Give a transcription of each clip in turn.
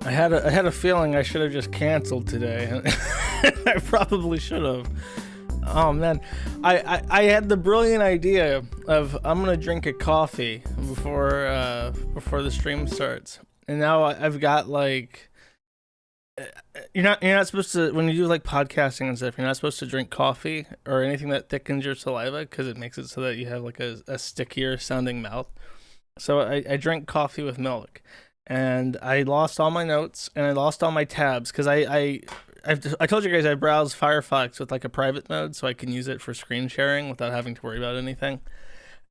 I had a feeling I should have just canceled today. I probably should have. Oh man, I had the brilliant idea of I'm gonna drink a coffee before the stream starts, and now I've got like you're not supposed to, when you do like podcasting and stuff, you're not supposed to drink coffee or anything that thickens your saliva because it makes it so that you have like a stickier sounding mouth. So I drank coffee with milk, and I lost all my notes and I lost all my tabs because I told you guys I browse Firefox with like a private mode so I can use it for screen sharing without having to worry about anything.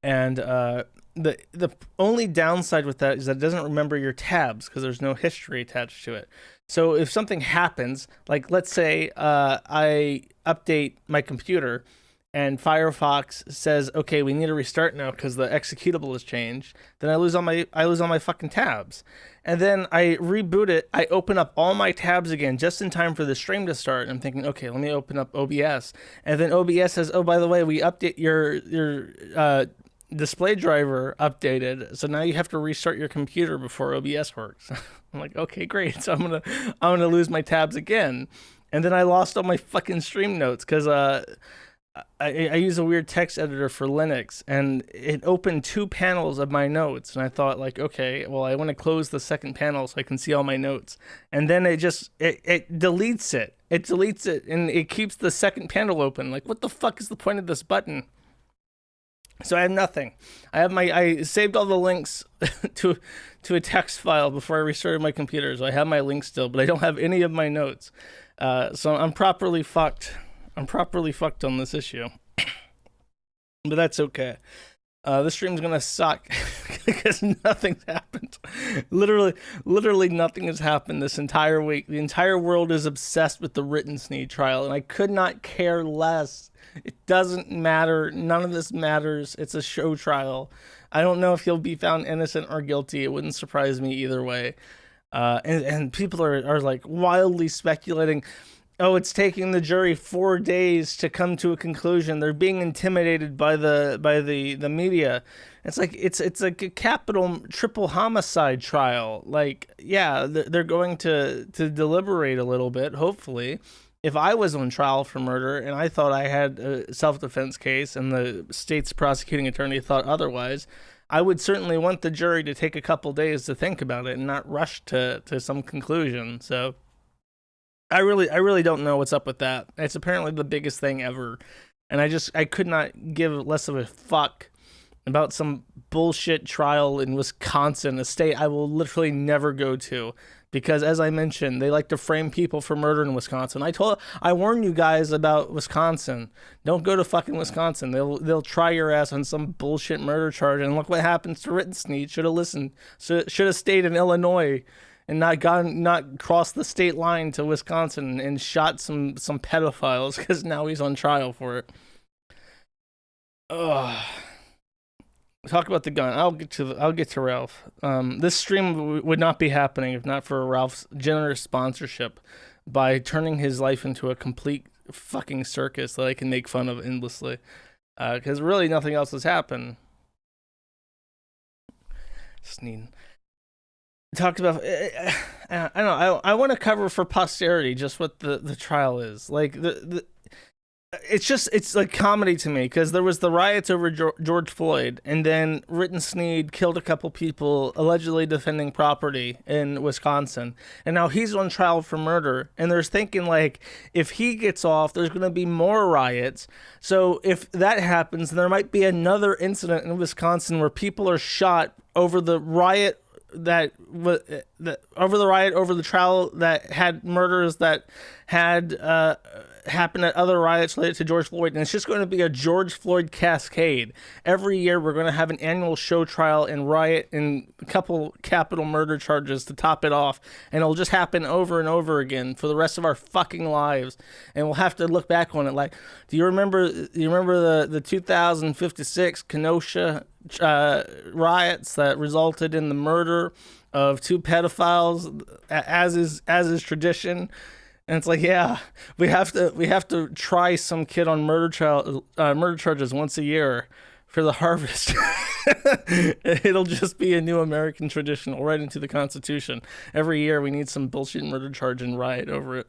And the only downside with that is that it doesn't remember your tabs because there's no history attached to it. So if something happens, like let's say I update my computer and Firefox says, okay, we need to restart now because the executable has changed, then I lose all my fucking tabs. And then I reboot it, I open up all my tabs again just in time for the stream to start. I'm thinking, okay, let me open up OBS. And then OBS says, oh, by the way, we update your display driver updated, so now you have to restart your computer before OBS works. I'm like, okay, great. So I'm gonna lose my tabs again. And then I lost all my fucking stream notes because I use a weird text editor for Linux, and it opened two panels of my notes, and I thought like, okay, well, I want to close the second panel so I can see all my notes, and then it deletes it. It deletes it, and it keeps the second panel open. Like, what the fuck is the point of this button? So I have nothing. I saved all the links to a text file before I restarted my computer, so I have my links still, but I don't have any of my notes. So I'm properly fucked. I'm properly fucked on this issue. But that's okay. This stream's gonna suck because nothing's happened. Literally nothing has happened this entire week. The entire world is obsessed with the Rittenstein trial, and I could not care less. It doesn't matter. None of this matters. It's a show trial. I don't know if he'll be found innocent or guilty. It wouldn't surprise me either way. And people are like wildly speculating. Oh, it's taking the jury 4 days to come to a conclusion. They're being intimidated by the media. It's like it's like a capital triple homicide trial. Like, yeah, they're going to deliberate a little bit, hopefully. If I was on trial for murder and I thought I had a self-defense case and the state's prosecuting attorney thought otherwise, I would certainly want the jury to take a couple days to think about it and not rush to some conclusion. So I really don't know what's up with that. It's apparently the biggest thing ever. And I could not give less of a fuck about some bullshit trial in Wisconsin, a state I will literally never go to. Because as I mentioned, they like to frame people for murder in Wisconsin. I warned you guys about Wisconsin. Don't go to fucking Wisconsin. They'll try your ass on some bullshit murder charge, and look what happens to Rittenstein. Should have listened. Should have stayed in Illinois and not crossed the state line to Wisconsin and shot some pedophiles because now he's on trial for it. Ugh. Talk about the gun. I'll get to Ralph. This stream would not be happening if not for Ralph's generous sponsorship by turning his life into a complete fucking circus that I can make fun of endlessly. Because really nothing else has happened. Sneed. Talked about. I don't know. I want to cover for posterity just what the trial is. Like it's like comedy to me because there was the riots over George Floyd, and then Rittenstein killed a couple people allegedly defending property in Wisconsin, and now he's on trial for murder. And there's thinking like if he gets off, there's going to be more riots. So if that happens, there might be another incident in Wisconsin where people are shot over the riot over the trial that had murders that had happened at other riots related to George Floyd, and it's just going to be a George Floyd cascade. Every year we're going to have an annual show trial and riot and a couple capital murder charges to top it off, and it'll just happen over and over again for the rest of our fucking lives, and we'll have to look back on it like, do you remember the 2056 Kenosha riots that resulted in the murder of two pedophiles, as is tradition? And it's like, yeah, we have to try some kid on murder charges once a year for the harvest. It'll just be a new American tradition. We'll write into the Constitution. Every year we need some bullshit murder charge and riot over it.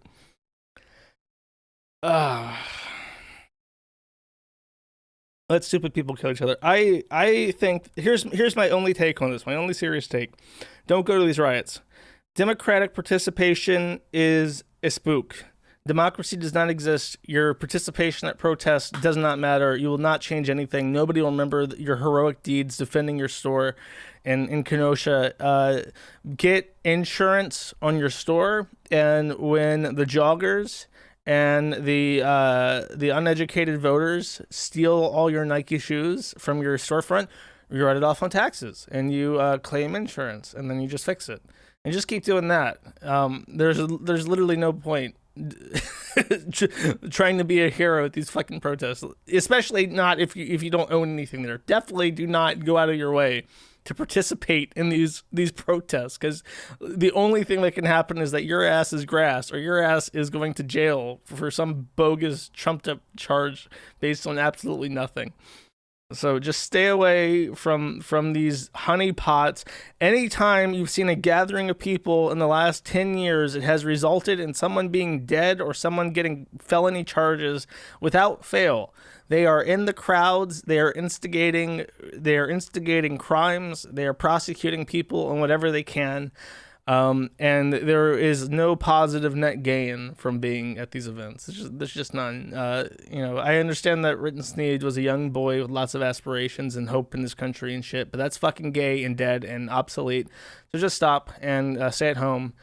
Let stupid people kill each other. I think here's my only take on this. My only serious take. Don't go to these riots. Democratic participation is a spook. Democracy does not exist. Your participation at protests does not matter. You will not change anything. Nobody will remember your heroic deeds defending your store in Kenosha. Get insurance on your store, and when the joggers and the uneducated voters steal all your Nike shoes from your storefront, you write it off on taxes, and you claim insurance, and then you just fix it. And just keep doing that. There's literally no point trying to be a hero at these fucking protests, especially not if you don't own anything there. Definitely do not go out of your way to participate in these protests, because the only thing that can happen is that your ass is grass, or your ass is going to jail for some bogus trumped up charge based on absolutely nothing. So just stay away from these honeypots. Anytime you've seen a gathering of people in the last 10 years, it has resulted in someone being dead or someone getting felony charges without fail. They are in the crowds. They are instigating crimes. They are prosecuting people on whatever they can. And there is no positive net gain from being at these events. There's just none. I understand that Ritten Sneed was a young boy with lots of aspirations and hope in this country and shit, but that's fucking gay and dead and obsolete. So just stop and stay at home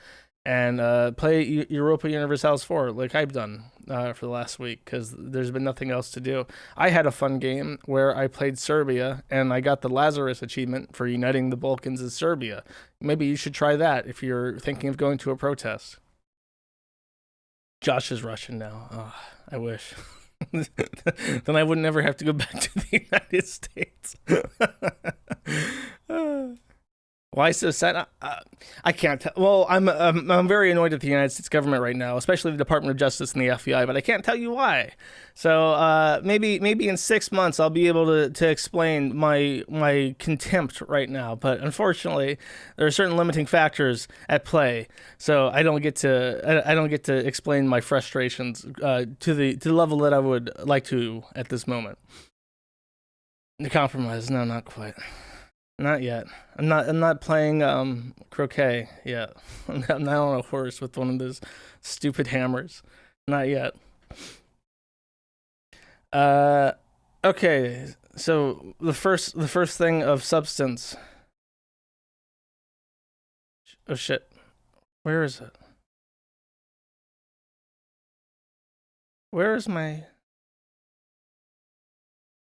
and play Europa Universalis 4 like I've done for the last week, because there's been nothing else to do. I had a fun game where I played Serbia, and I got the Lazarus achievement for uniting the Balkans as Serbia. Maybe you should try that if you're thinking of going to a protest. Josh is Russian now. Oh, I wish. Then I would never have to go back to the United States. Why so sad? I can't tell. Well, I'm very annoyed at the United States government right now, especially the Department of Justice and the FBI, but I can't tell you why. So maybe in 6 months I'll be able to explain my contempt right now. But unfortunately, there are certain limiting factors at play, so I don't get to explain my frustrations to the level that I would like to at this moment. The compromise? No, not quite. Not yet. I'm not playing croquet yet. I'm not on a horse with one of those stupid hammers. Not yet. Okay. So the first thing of substance. Oh shit. Where is it? Where is my...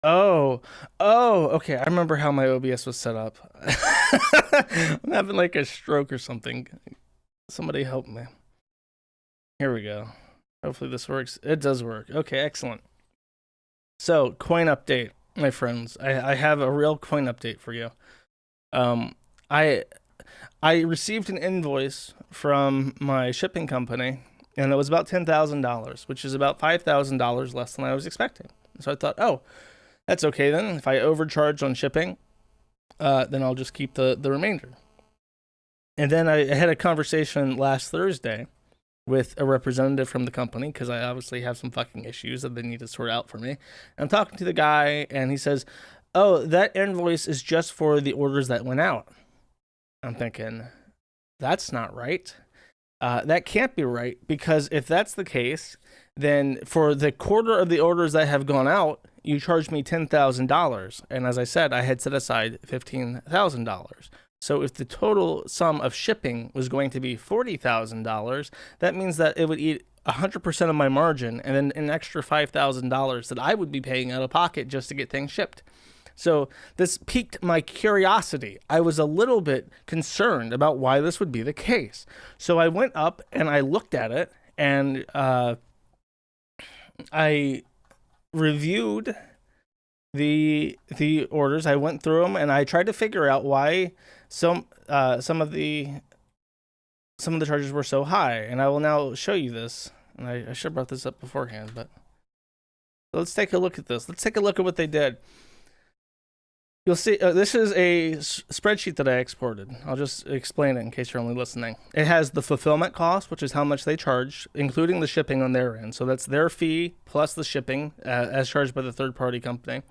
Oh, okay. I remember how my OBS was set up. I'm having like a stroke or something. Somebody help me. Here we go. Hopefully this works. It does work. Okay, excellent. So, coin update, my friends. I have a real coin update for you. I received an invoice from my shipping company, and it was about $10,000, which is about $5,000 less than I was expecting. So I thought, oh, that's okay then. If I overcharge on shipping, then I'll just keep the remainder. And then I had a conversation last Thursday with a representative from the company, because I obviously have some fucking issues that they need to sort out for me. And I'm talking to the guy, and he says, oh, that invoice is just for the orders that went out. I'm thinking, that's not right. That can't be right, because if that's the case, then for the quarter of the orders that have gone out, you charged me $10,000. And as I said, I had set aside $15,000. So if the total sum of shipping was going to be $40,000, that means that it would eat 100% of my margin, and then an extra $5,000 that I would be paying out of pocket just to get things shipped. So this piqued my curiosity. I was a little bit concerned about why this would be the case. So I went up and I looked at it, and I reviewed the orders. I went through them, and I tried to figure out why some of the charges were so high. And I will now show you this. And I should have brought this up beforehand, but let's take a look at this. Let's take a look at what they did. You'll see, this is a spreadsheet that I exported. I'll just explain it in case you're only listening. It has the fulfillment cost, which is how much they charge, including the shipping on their end. So that's their fee plus the shipping as charged by the third-party company.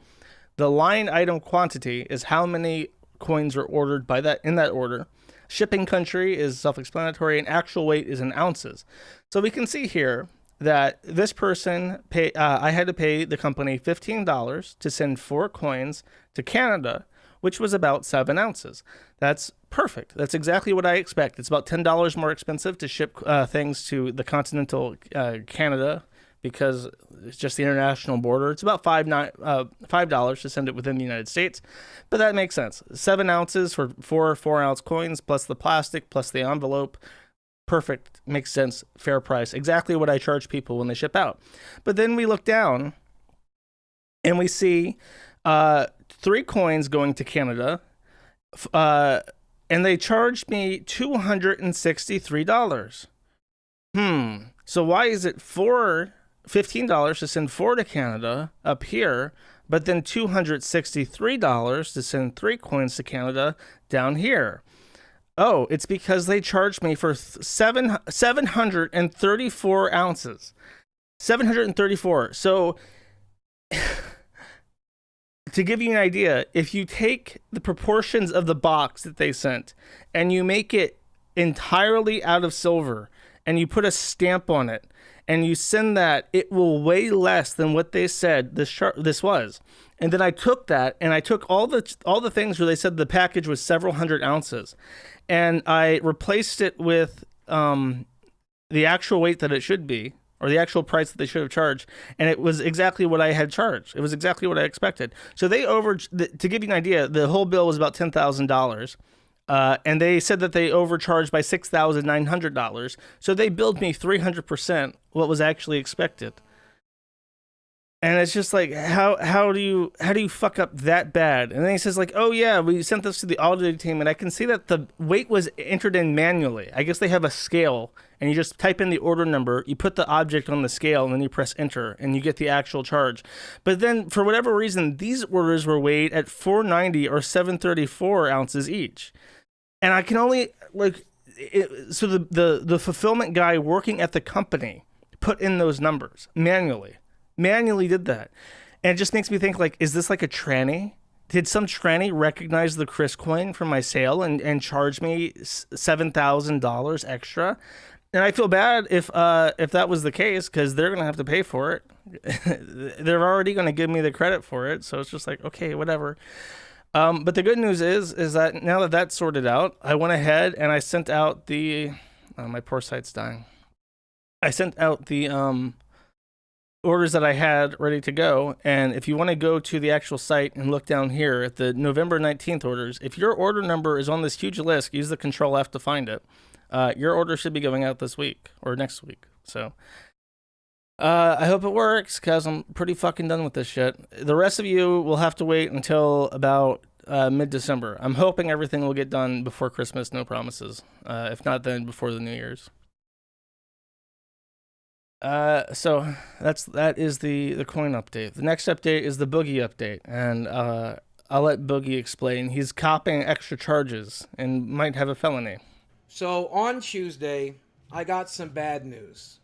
The line item quantity is how many coins are ordered by that in that order. Shipping country is self-explanatory, and actual weight is in ounces. So we can see here that this person I had to pay the company $15 to send 4 coins to Canada, which was about 7 ounces. That's perfect. That's exactly what I expect. It's about $10 more expensive to ship things to the continental Canada, because it's just the international border. It's about $5 to send it within the United States, but that makes sense. 7 ounces for 4 4-ounce coins, plus the plastic, plus the envelope. Perfect. Makes sense. Fair price. Exactly what I charge people when they ship out. But then we look down and we see 3 coins going to Canada, and they charged me $263. So why is it $15 to send 4 to Canada up here, but then $263 to send 3 coins to Canada down here? Oh, it's because they charged me for 734 ounces. 734. So, to give you an idea, if you take the proportions of the box that they sent and you make it entirely out of silver and you put a stamp on it and you send that, it will weigh less than what they said this was. And then I took that and I took all the things where they said the package was several hundred ounces, and I replaced it with the actual weight that it should be, or the actual price that they should have charged, and it was exactly what I had charged. It was exactly what I expected. So to give you an idea, the whole bill was about $10,000. And they said that they overcharged by $6,900. So they billed me 300% what was actually expected. And it's just like, how do you fuck up that bad? And then he says like, oh yeah, we sent this to the auditing team, and I can see that the weight was entered in manually. I guess they have a scale, and you just type in the order number, you put the object on the scale, and then you press enter, and you get the actual charge. But then for whatever reason, these orders were weighed at 490 or 734 ounces each. And I can only so the fulfillment guy working at the company put in those numbers manually did that. And it just makes me think, like, is this like a tranny? Did some tranny recognize the Chris coin from my sale and charge me $7,000 extra? And I feel bad if that was the case, because they're gonna have to pay for it. They're already gonna give me the credit for it, so it's just like, okay, whatever. But the good news is that now that that's sorted out, I went ahead and I sent out the my poor site's dying. I sent out the orders that I had ready to go. And if you want to go to the actual site and look down here at the November 19th orders, if your order number is on this huge list, use the Control F to find it. Your order should be going out this week or next week. So I hope it works, because I'm pretty fucking done with this shit. The rest of you will have to wait until about mid-December. I'm hoping everything will get done before Christmas, no promises. If not, then before the New Year's. So that is the coin update. The next update is the Boogie update, and I'll let Boogie explain. He's copying extra charges and might have a felony. So on Tuesday, I got some bad news.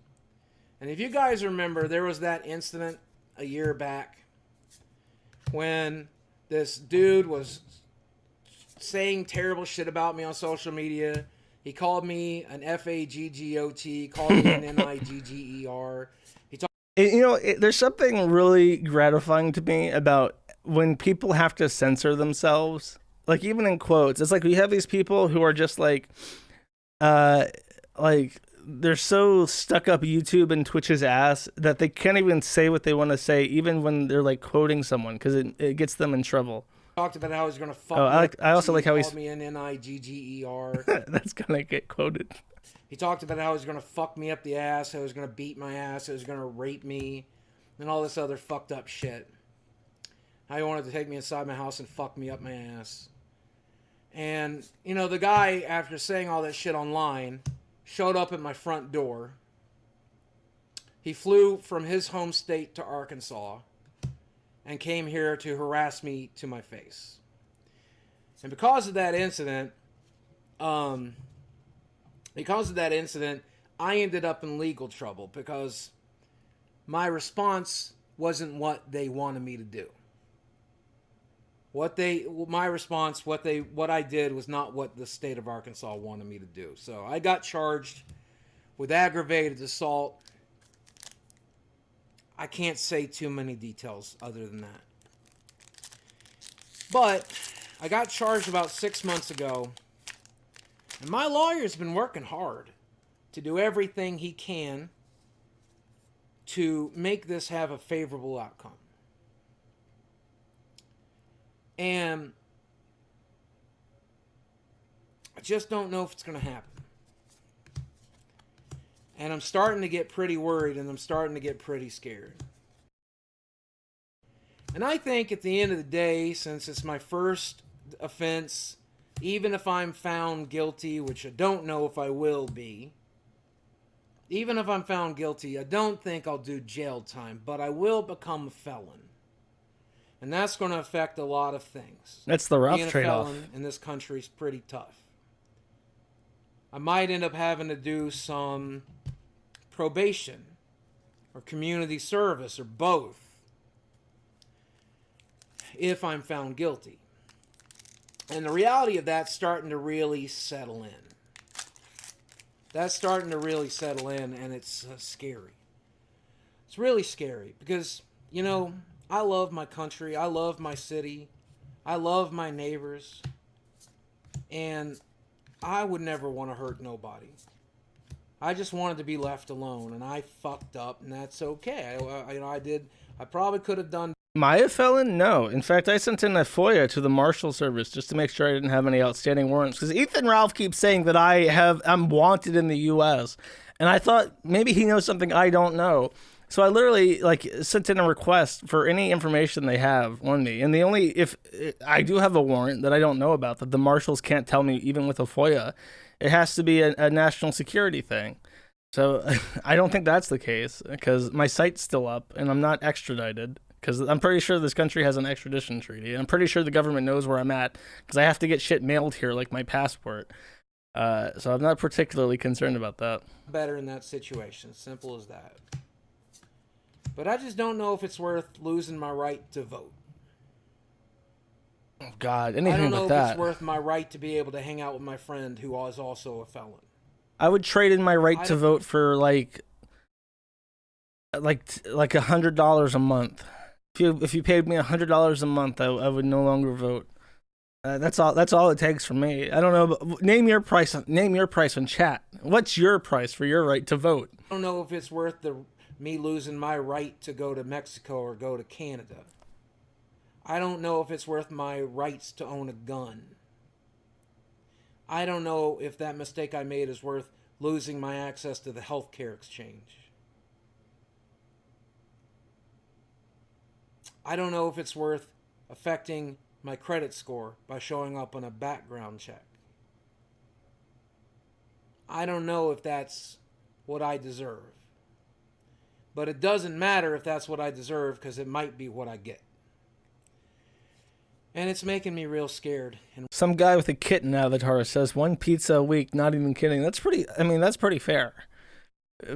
And if you guys remember, there was that incident a year back when this dude was saying terrible shit about me on social media. He called me an F-A-G-G-O-T, called me an N-I-G-G-E-R. There's something really gratifying to me about when people have to censor themselves. Like, even in quotes, it's like we have these people who are just like they're so stuck up YouTube and Twitch's ass that they can't even say what they want to say, even when they're like quoting someone, because it gets them in trouble. Talked about how he's gonna fuck. I also like how he called me an N-I-G-G-E-R. That's gonna get quoted. He talked about how he's gonna fuck me up the ass, how he's gonna beat my ass, how he's gonna rape me, and all this other fucked up shit. How he wanted to take me inside my house and fuck me up my ass. And the guy, after saying all that shit online, showed up at my front door. He flew from his home state to Arkansas and came here to harass me to my face. And because of that incident, I ended up in legal trouble because my response wasn't what they wanted me to do. What I did was not what the state of Arkansas wanted me to do. So I got charged with aggravated assault. I can't say too many details other than that. But I got charged about 6 months ago, and my lawyer's been working hard to do everything he can to make this have a favorable outcome. And I just don't know if it's going to happen. And I'm starting to get pretty worried, and I'm starting to get pretty scared. And I think at the end of the day, since it's my first offense, even if I'm found guilty, which I don't know if I will be, even if I'm found guilty, I don't think I'll do jail time, but I will become a felon. And that's going to affect a lot of things. That's the rough Being a trade-off. felon in this country is pretty tough. I might end up having to do some probation or community service or both if I'm found guilty. And the reality of that's starting to really settle in. That's starting to really settle in, and it's scary. It's really scary because, you know, I love my country. I love my city. I love my neighbors. And I would never want to hurt nobody. I just wanted to be left alone, and I fucked up, and that's okay. I probably could have done. Am I a felon? No. In fact, I sent in a FOIA to the Marshal Service just to make sure I didn't have any outstanding warrants. Because Ethan Ralph keeps saying that I'm wanted in the U.S. And I thought maybe he knows something I don't know. So I literally sent in a request for any information they have on me. And if I do have a warrant that I don't know about, that the marshals can't tell me even with a FOIA, it has to be a national security thing. So I don't think that's the case because my site's still up and I'm not extradited. Because I'm pretty sure this country has an extradition treaty. And I'm pretty sure the government knows where I'm at because I have to get shit mailed here like my passport. So I'm not particularly concerned about that. Better in that situation. Simple as that. But I just don't know if it's worth losing my right to vote. Oh, God, anything but that. I don't know if it's worth my right to be able to hang out with my friend who is also a felon. I would trade in my right to vote for like $100 a month. If you paid me $100 a month, I would no longer vote. That's all it takes for me. I don't know. But name your price on chat. What's your price for your right to vote? I don't know if it's worth me losing my right to go to Mexico or go to Canada. I don't know if it's worth my rights to own a gun. I don't know if that mistake I made is worth losing my access to the healthcare exchange. I don't know if it's worth affecting my credit score by showing up on a background check. I don't know if that's what I deserve. But it doesn't matter if that's what I deserve because it might be what I get. And it's making me real scared. And some guy with a kitten avatar says 1 pizza a week, not even kidding. That's pretty fair.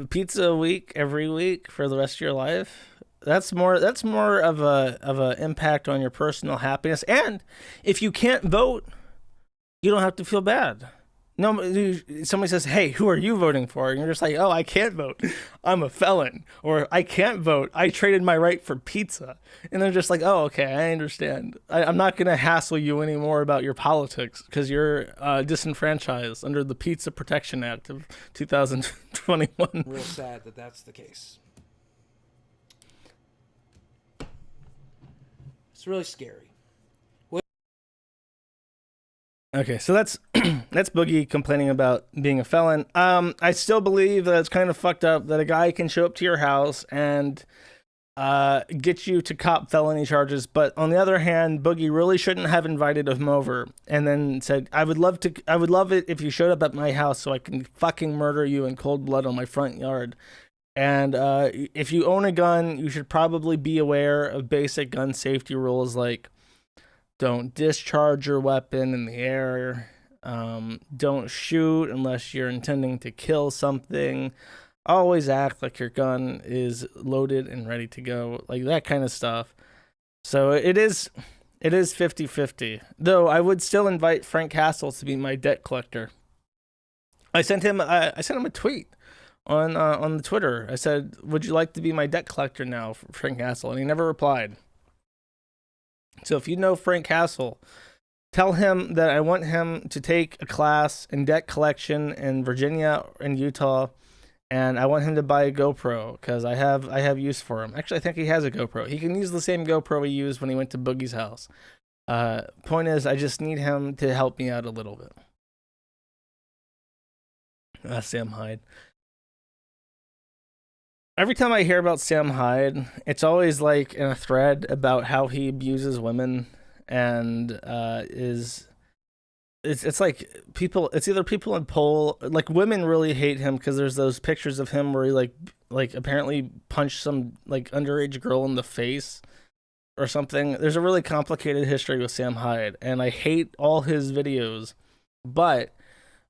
Pizza a week every week for the rest of your life. That's more of a impact on your personal happiness. And if you can't vote, you don't have to feel bad. No, somebody says, "Hey, who are you voting for?" And you're just like, "Oh, I can't vote. I'm a felon." Or, "I can't vote. I traded my right for pizza." And they're just like, "Oh, okay, I understand. I'm not going to hassle you anymore about your politics because you're disenfranchised under the Pizza Protection Act of 2021. Real sad that that's the case. It's really scary. Okay, so that's Boogie complaining about being a felon. I still believe that it's kind of fucked up that a guy can show up to your house and get you to cop felony charges, but on the other hand, Boogie really shouldn't have invited him over and then said, I would love it if you showed up at my house so I can fucking murder you in cold blood on my front yard. And if you own a gun, you should probably be aware of basic gun safety rules like Don't discharge your weapon in the air. Don't shoot unless you're intending to kill something. Always act like your gun is loaded and ready to go, like that kind of stuff. So it is 50-50. Though I would still invite Frank Castle to be my debt collector. I sent him a tweet on the Twitter. I said, "Would you like to be my debt collector now, Frank Castle?" And he never replied. So if you know Frank Castle, tell him that I want him to take a class in debt collection in Virginia and Utah, and I want him to buy a GoPro because I have use for him. Actually, I think he has a GoPro. He can use the same GoPro he used when he went to Boogie's house. Point is, I just need him to help me out a little bit. Sam Hyde. Every time I hear about Sam Hyde, it's always like in a thread about how he abuses women and it's like people. It's either people in Pole, like women really hate him because there's those pictures of him where he like apparently punched some like underage girl in the face or something. There's a really complicated history with Sam Hyde, and I hate all his videos, but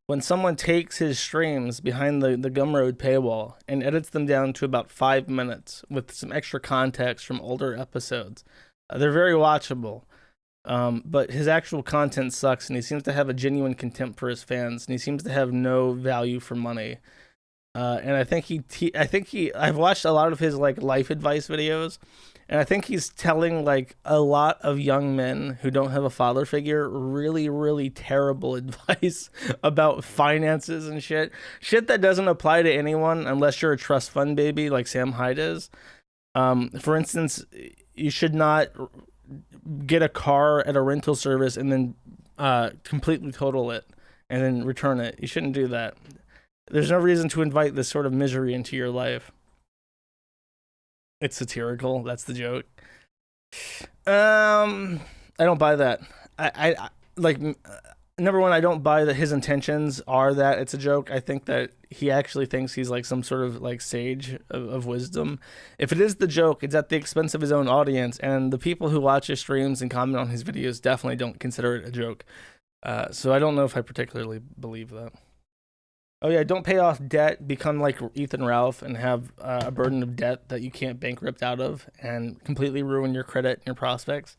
when someone takes his streams behind the Gumroad paywall and edits them down to about 5 minutes with some extra context from older episodes, they're very watchable. But his actual content sucks, and he seems to have a genuine contempt for his fans, and he seems to have no value for money. And I think I've watched a lot of his like life advice videos, and I think he's telling like a lot of young men who don't have a father figure really, really terrible advice about finances and shit that doesn't apply to anyone unless you're a trust fund baby like Sam Hyde is. For instance, you should not get a car at a rental service and then completely total it and then return it. You shouldn't do that. There's no reason to invite this sort of misery into your life. It's satirical. That's the joke. I don't buy that. I like, number one, I don't buy that his intentions are that it's a joke. I think that he actually thinks he's like some sort of like sage of wisdom. If it is the joke, it's at the expense of his own audience, and the people who watch his streams and comment on his videos definitely don't consider it a joke. So I don't know if I particularly believe that. Oh yeah, don't pay off debt, become like Ethan Ralph and have a burden of debt that you can't bankrupt out of and completely ruin your credit and your prospects.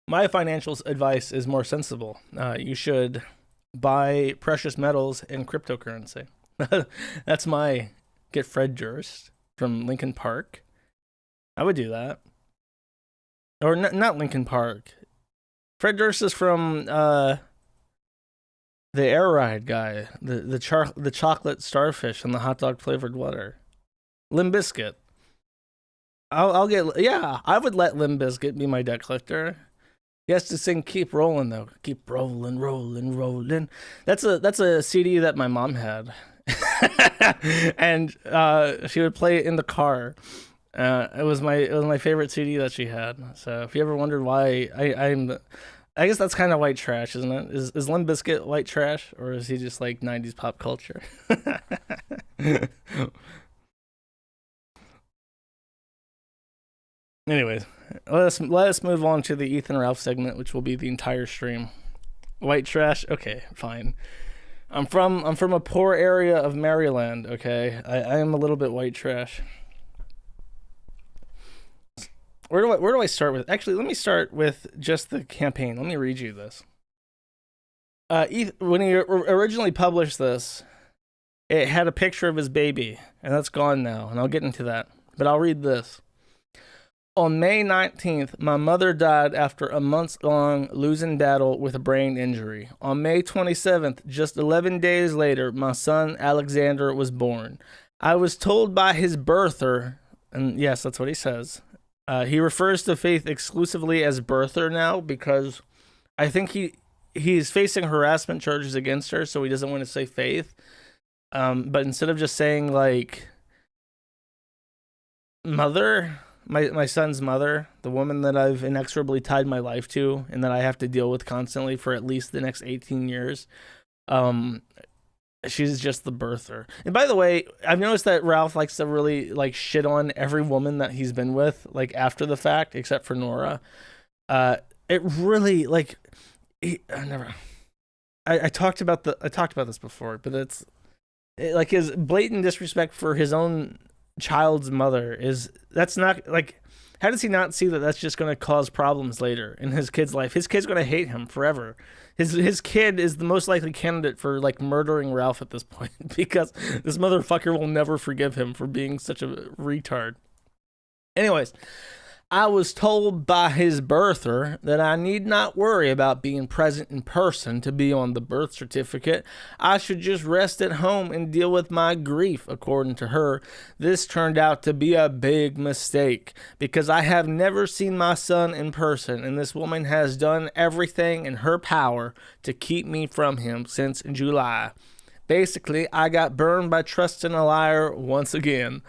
My financial advice is more sensible. You should buy precious metals and cryptocurrency. That's my get Fred Durst from Linkin Park. I would do that. Or not Linkin Park. Fred Durst is from the Air Ride guy, the chocolate starfish and the hot dog flavored water. Limp Bizkit. I'll get, yeah, I would let Limp Bizkit be my debt collector. He has to sing "Keep Rolling" though. Keep rolling, rolling, rolling. That's a CD that my mom had, and she would play it in the car. It was my favorite CD that she had. So if you ever wondered why I guess that's kind of white trash, isn't it? Is Limp Bizkit white trash, or is he just like 90s pop culture? Anyways, let us move on to the Ethan Ralph segment, which will be the entire stream. White trash? Okay, fine. I'm from a poor area of Maryland, okay? I am a little bit white trash. Where do I start with? Actually, let me start with just the campaign. Let me read you this. When he originally published this, it had a picture of his baby, and that's gone now, and I'll get into that. But I'll read this. On May 19th, my mother died after a months-long losing battle with a brain injury. On May 27th, just 11 days later, my son Alexander was born. I was told by his birther, and yes, that's what he says. He refers to Faith exclusively as birther now because I think he's facing harassment charges against her, so he doesn't want to say Faith. But instead of just saying like mother, my son's mother, the woman that I've inexorably tied my life to and that I have to deal with constantly for at least the next 18 years, She's just the birther. And by the way, I've noticed that Ralph likes to really like shit on every woman that he's been with, like after the fact, except for Nora. It really like I never. I talked about this before, but like his blatant disrespect for his own child's mother that's not like. How does he not see that that's just going to cause problems later in his kid's life? His kid's going to hate him forever. His kid is the most likely candidate for like murdering Ralph at this point because this motherfucker will never forgive him for being such a retard. Anyways, I was told by his birther that I need not worry about being present in person to be on the birth certificate. I should just rest at home and deal with my grief, according to her. This turned out to be a big mistake because I have never seen my son in person, and this woman has done everything in her power to keep me from him since July. Basically, I got burned by trusting a liar once again.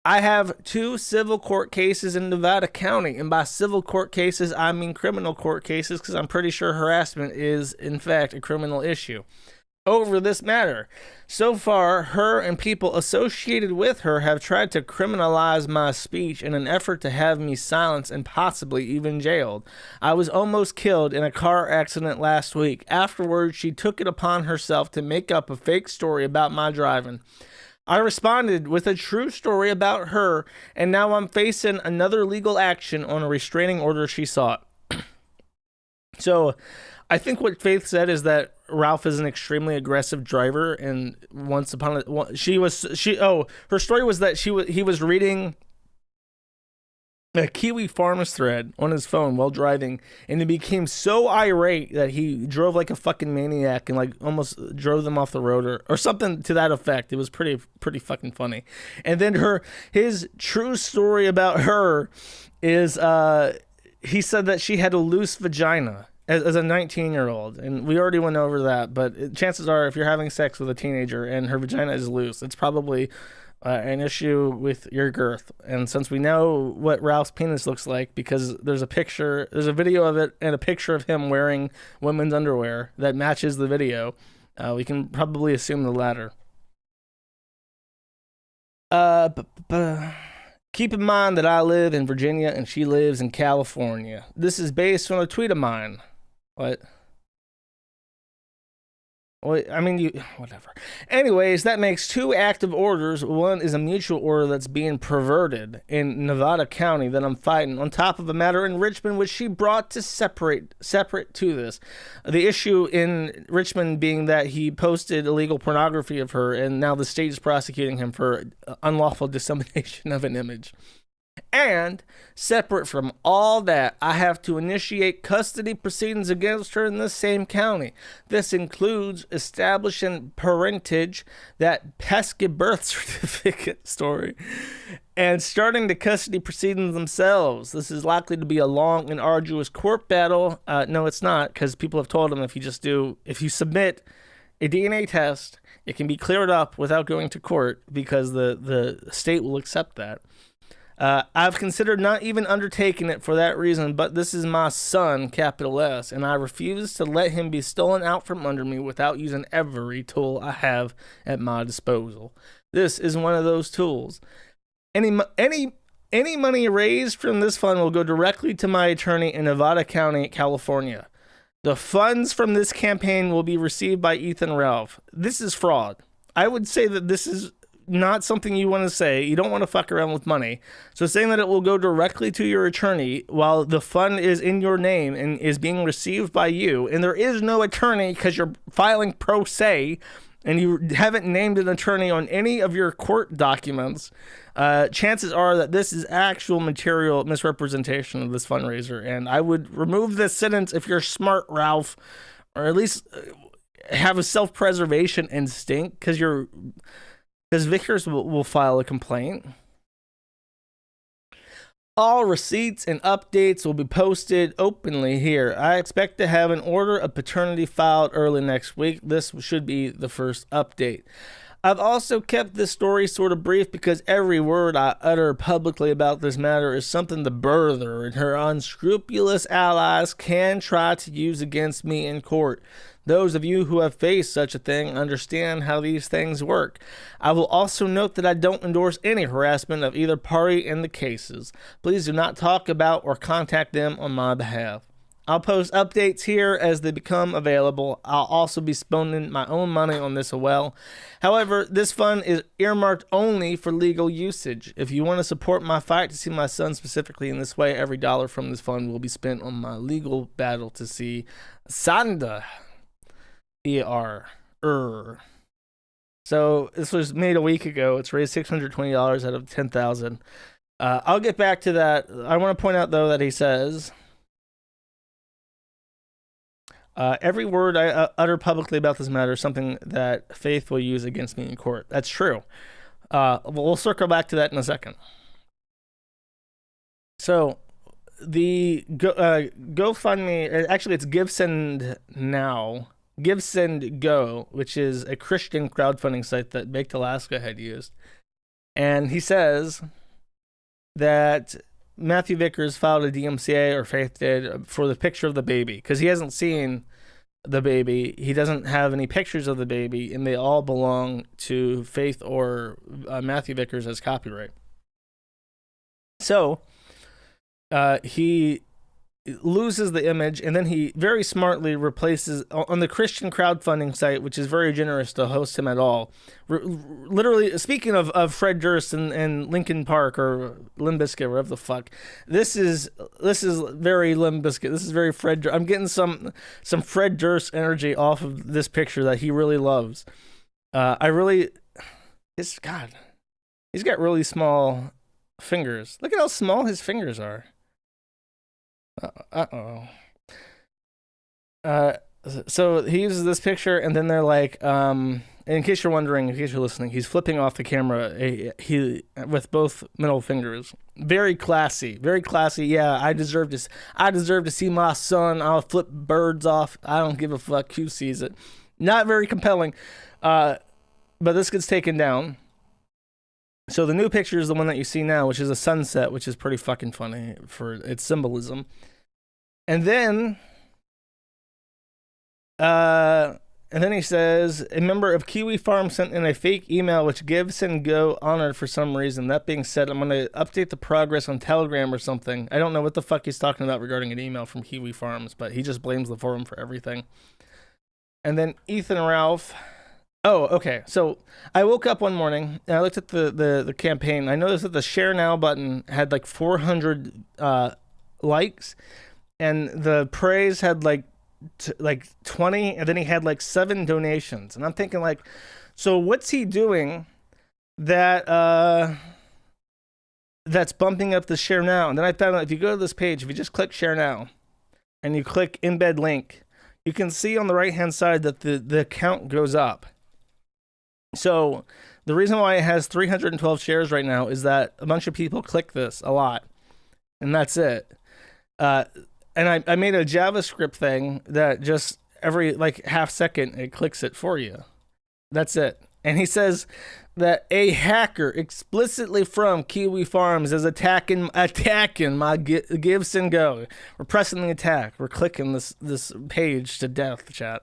I have 2 civil court cases in Nevada County, and by civil court cases, I mean criminal court cases because I'm pretty sure harassment is, in fact, a criminal issue. Over this matter. So far, her and people associated with her have tried to criminalize my speech in an effort to have me silenced and possibly even jailed. I was almost killed in a car accident last week. Afterwards, she took it upon herself to make up a fake story about my driving. I responded with a true story about her, and now I'm facing another legal action on a restraining order she sought. So, I think what Faith said is that Ralph is an extremely aggressive driver, and once upon a her story was that he was reading a Kiwi Farms thread on his phone while driving, and he became so irate that he drove like a fucking maniac and like almost drove them off the road or something to that effect. It was pretty fucking funny. And then his true story about her is he said that she had a loose vagina as a 19-year-old, and we already went over that, but chances are if you're having sex with a teenager and her vagina is loose, it's probably an issue with your girth. And since we know what Ralph's penis looks like because there's a video of it and a picture of him wearing women's underwear that matches the video, we can probably assume the latter. Keep in mind that I live in Virginia and she lives in California. This is based on a tweet of mine. What? Well, I mean, whatever. Anyways, that makes 2 active orders. One is a mutual order that's being perverted in Nevada County that I'm fighting, on top of a matter in Richmond, which she brought to separate to this. The issue in Richmond being that he posted illegal pornography of her, and now the state is prosecuting him for unlawful dissemination of an image. And, separate from all that, I have to initiate custody proceedings against her in the same county. This includes establishing parentage, that pesky birth certificate story, and starting the custody proceedings themselves. This is likely to be a long and arduous court battle. No, it's not, because people have told him if you submit a DNA test, it can be cleared up without going to court because the state will accept that. I've considered not even undertaking it for that reason, but this is my son, capital S, and I refuse to let him be stolen out from under me without using every tool I have at my disposal. This is one of those tools. Any money raised from this fund will go directly to my attorney in Nevada County, California. The funds from this campaign will be received by Ethan Ralph. This is fraud. I would say that this is not something you want to say. You don't want to fuck around with money. So saying that it will go directly to your attorney while the fund is in your name and is being received by you, and there is no attorney because you're filing pro se and you haven't named an attorney on any of your court documents, chances are that this is actual material misrepresentation of this fundraiser. And I would remove this sentence if you're smart, Ralph, or at least have a self-preservation instinct, because Vickers will file a complaint. All receipts and updates will be posted openly here. I expect to have an order of paternity filed early next week. This should be the first update. I've also kept this story sort of brief because every word I utter publicly about this matter is something the birther and her unscrupulous allies can try to use against me in court. Those of you who have faced such a thing understand how these things work. I will also note that I don't endorse any harassment of either party in the cases. Please do not talk about or contact them on my behalf. I'll post updates here as they become available. I'll also be spending my own money on this as well. However, this fund is earmarked only for legal usage. If you want to support my fight to see my son specifically in this way, every dollar from this fund will be spent on my legal battle to see Sanda. So this was made a week ago. It's raised $620 out of $10,000. I'll get back to that. I want to point out, though, that he says... every word I utter publicly about this matter is something that Faith will use against me in court. That's true. We'll circle back to that in a second. So, the GoFundMe, actually it's GiveSend Now, GiveSend Go, which is a Christian crowdfunding site that Baked Alaska had used. And he says that Matthew Vickers filed a DMCA, or Faith did, for the picture of the baby, because he hasn't seen the baby. He doesn't have any pictures of the baby, and they all belong to Faith or Matthew Vickers as copyright. So he loses the image, and then he very smartly replaces on the Christian crowdfunding site, which is very generous to host him at all. Literally, speaking of Fred Durst and Linkin Park or Limp Bizkit, whatever the fuck, this is very Limp Bizkit. This is very Fred Durst. I'm getting some Fred Durst energy off of this picture that he really loves. He's got really small fingers. Look at how small his fingers are. So he uses this picture, and then they're like, in case you're wondering, in case you're listening, he's flipping off the camera he with both middle fingers. Very classy. Yeah, I deserve to see my son. I'll flip birds off. I don't give a fuck who sees it. Not very compelling. But this gets taken down. So the new picture is the one that you see now, which is a sunset, which is pretty fucking funny for its symbolism. And then he says, a member of Kiwi Farm sent in a fake email which GiveSend Go honored for some reason. That being said, I'm going to update the progress on Telegram or something. I don't know what the fuck he's talking about regarding an email from Kiwi Farms, but he just blames the forum for everything. And then Ethan Ralph... Oh, okay. So I woke up one morning and I looked at the campaign. I noticed that the Share Now button had like 400 likes, and the praise had like 20, and then he had like 7 donations. And I'm thinking, like, so what's he doing that that's bumping up the Share Now? And then I found out if you go to this page, if you just click Share Now and you click embed link, you can see on the right hand side that the count goes up. So the reason why it has 312 shares right now is that a bunch of people click this a lot, and that's it. And I made a JavaScript thing that just every like half second it clicks it for you. That's it. And he says that a hacker explicitly from Kiwi Farms is attacking my GiveSend Go. We're pressing the attack. We're clicking this page to death, chat.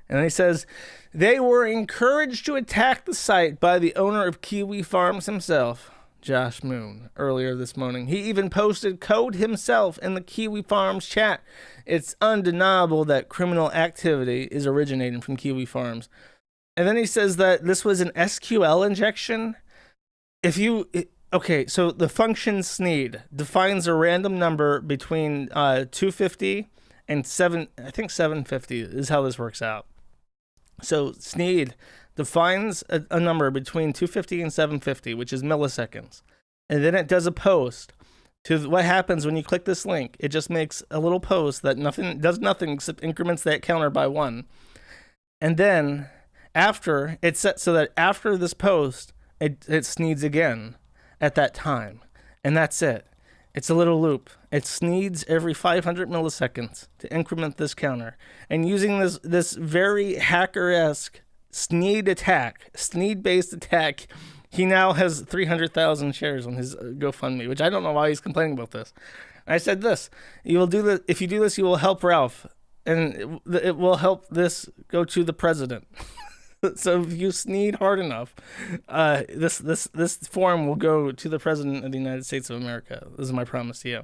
And then he says, they were encouraged to attack the site by the owner of Kiwi Farms himself, Josh Moon, earlier this morning. He even posted code himself in the Kiwi Farms chat. It's undeniable that criminal activity is originating from Kiwi Farms. And then he says that this was an SQL injection. Okay, so the function SNEED defines a random number between 250 and 750 is how this works out. So SNEED defines a number between 250 and 750, which is milliseconds. And then it does a post to what happens when you click this link. It just makes a little post that does nothing except increments that counter by 1. And then after it's set so that after this post, it SNEEDs again at that time. And that's it. It's a little loop. It SNEEDs every 500 milliseconds to increment this counter. And using this very hacker-esque SNEED-based attack, he now has 300,000 shares on his GoFundMe, which I don't know why he's complaining about this. I said this: if you do this, you will help Ralph. and it will help this go to the president. So if you sneed hard enough, this form will go to the president of the United States of America. This is my promise to you.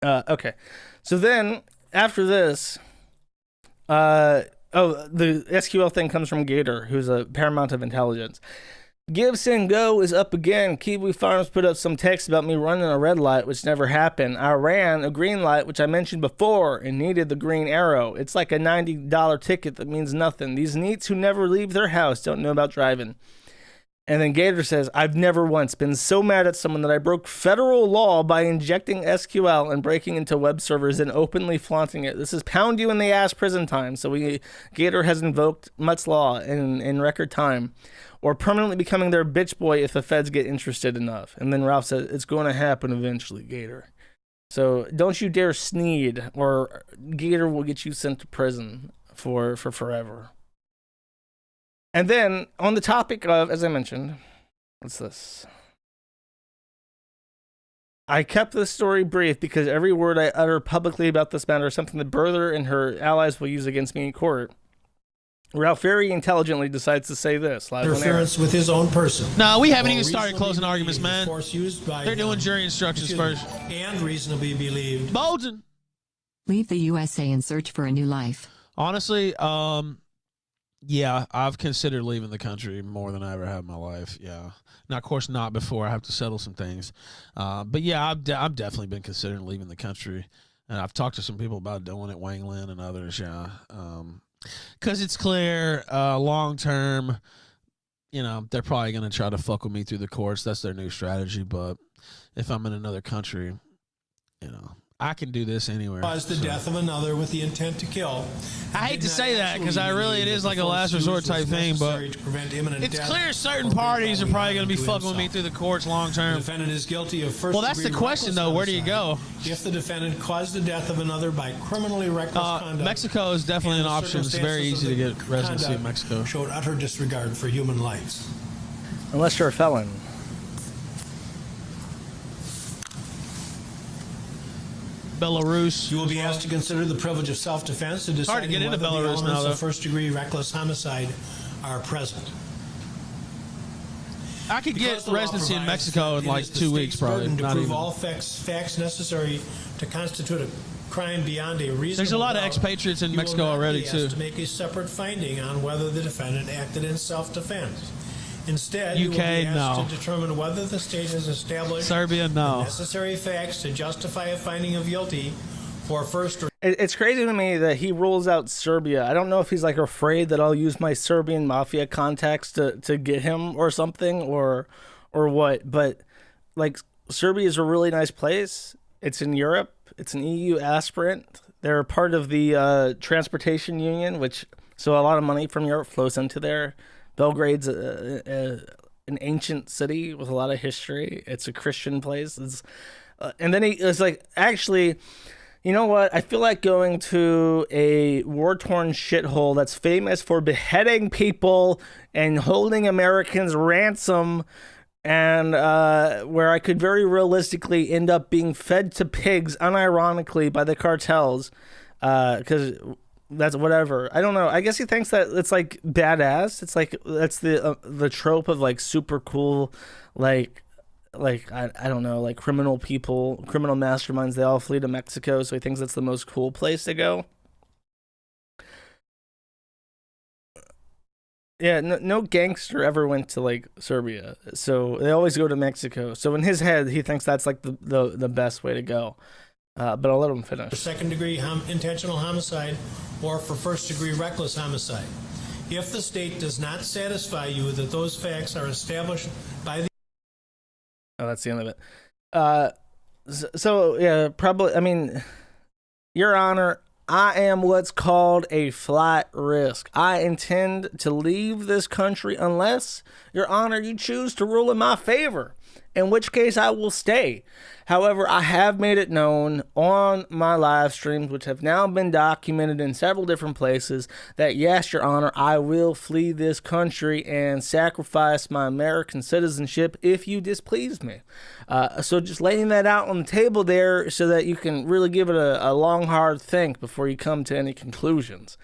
Okay, so then after this, the SQL thing comes from Gator, who's a paramount of intelligence. Give Send Go is up again. Kiwi Farms put up some text about me running a red light, which never happened. I ran a green light, which I mentioned before, and needed the green arrow. It's like a $90 ticket that means nothing. These neets who never leave their house don't know about driving. And then Gator says, I've never once been so mad at someone that I broke federal law by injecting SQL and breaking into web servers and openly flaunting it. This is pound you in the ass prison time. So Gator has invoked Mutt's law in record time, or permanently becoming their bitch boy if the feds get interested enough. And then Ralph says, it's going to happen eventually, Gator. So don't you dare sneed, or Gator will get you sent to prison for forever. And then, on the topic of, as I mentioned, what's this? I kept this story brief because every word I utter publicly about this matter is something that Berther and her allies will use against me in court. Ralph very intelligently decides to say this. Interference with his own person. No, we haven't even started closing arguments, man. They're doing jury instructions first. And reasonably believed. Bolton! Leave the USA and search for a new life. Honestly, yeah, I've considered leaving the country more than I ever have in my life. Yeah, now of course not before I have to settle some things, but yeah, I've definitely been considering leaving the country, and I've talked to some people about doing it, Wang Lin and others. Yeah, because it's clear long term, you know, they're probably gonna try to fuck with me through the courts. That's their new strategy. But if I'm in another country, you know, I can do this anywhere. Caused the death of another with the intent to kill. I hate to say that because it is like a last resort type thing, but it's clear certain parties are probably going to be fucking with me through the courts long term. The defendant is guilty of first. Well, that's the question though. Where do you go? If the defendant caused the death of another by criminally reckless conduct, Mexico is definitely an option. It's very easy to get residency in Mexico. Showed utter disregard for human lives. Unless you're a felon. Belarus. You will be asked to consider the privilege of self-defense to decide whether the elements of first-degree reckless homicide are present. I could get residency in Mexico in like 2 weeks, probably. To prove all facts necessary to constitute a crime beyond a reasonable doubt. There's a lot of expatriates in Mexico already too. To make a separate finding on whether the defendant acted in self-defense. Instead, UK, you will be asked no. to determine whether the state has established Serbia, no. the necessary facts to justify a finding of guilty for first. It's crazy to me that he rules out Serbia. I don't know if he's like afraid that I'll use my Serbian mafia contacts to get him or something or what. But like Serbia is a really nice place. It's in Europe. It's an EU aspirant. They're part of the transportation union, which so a lot of money from Europe flows into there. Belgrade's an ancient city with a lot of history. It's a Christian place. And then he was like, actually, you know what? I feel like going to a war-torn shithole that's famous for beheading people and holding Americans ransom, and where I could very realistically end up being fed to pigs unironically by the cartels, because that's whatever. I don't know. I guess he thinks that it's like badass. It's like that's the trope of like super cool, like I don't know, like criminal masterminds. They all flee to Mexico, so he thinks that's the most cool place to go. Yeah, no gangster ever went to like Serbia, so they always go to Mexico. So in his head, he thinks that's like the best way to go. But I'll let him finish. For second-degree intentional homicide or for first-degree reckless homicide. If the state does not satisfy you that those facts are established by the... Oh, that's the end of it. So yeah, probably, I mean, Your Honor, I am what's called a flight risk. I intend to leave this country unless, Your Honor, you choose to rule in my favor. in which case I will stay. However, I have made it known on my live streams, which have now been documented in several different places, that yes, Your Honor, I will flee this country and sacrifice my American citizenship if you displease me. So just laying that out on the table there so that you can really give it a long, hard think before you come to any conclusions.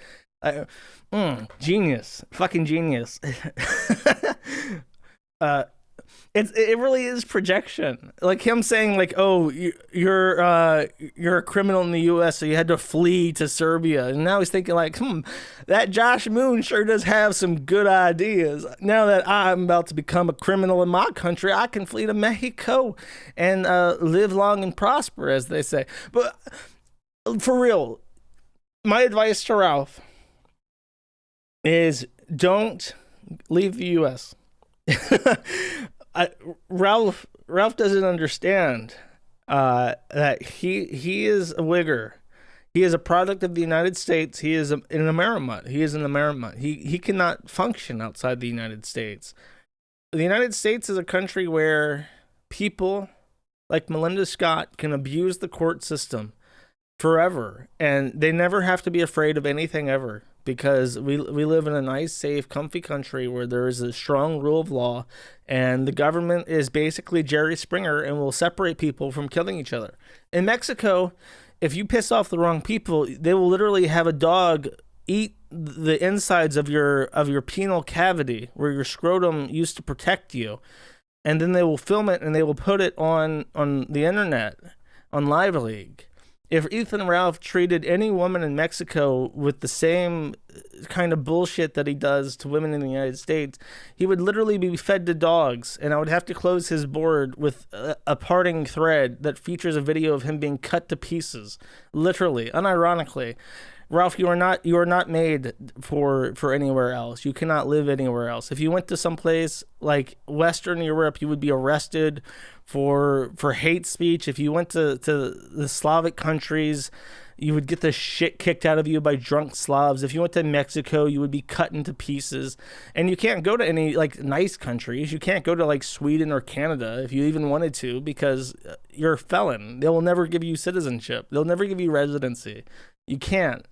Genius. Fucking genius. It really is projection. Like him saying like, oh, you're a criminal in the U.S., so you had to flee to Serbia. And now he's thinking like, that Josh Moon sure does have some good ideas. Now that I'm about to become a criminal in my country, I can flee to Mexico and live long and prosper, as they say. But for real, my advice to Ralph is don't leave the U.S. Ralph doesn't understand that he is a wigger. He is a product of the United States. He is an Amerimut. He is an Amerimut. He cannot function outside the United States. The United States is a country where people like Melinda Scott can abuse the court system forever, and they never have to be afraid of anything ever. Because we live in a nice, safe, comfy country where there is a strong rule of law, and the government is basically Jerry Springer and will separate people from killing each other. In Mexico, if you piss off the wrong people, they will literally have a dog eat the insides of your penile cavity where your scrotum used to protect you, and then they will film it and they will put it on the internet, on Live League. If Ethan Ralph treated any woman in Mexico with the same kind of bullshit that he does to women in the United States, he would literally be fed to dogs, and I would have to close his board with a parting thread that features a video of him being cut to pieces, literally, unironically. Ralph, you are not made for anywhere else. You cannot live anywhere else. If you went to some place like Western Europe, you would be arrested for hate speech. If you went to the Slavic countries, you would get the shit kicked out of you by drunk Slavs. If you went to Mexico, you would be cut into pieces. And you can't go to any like nice countries. You can't go to like Sweden or Canada if you even wanted to, because you're a felon. They will never give you citizenship. They'll never give you residency. You can't.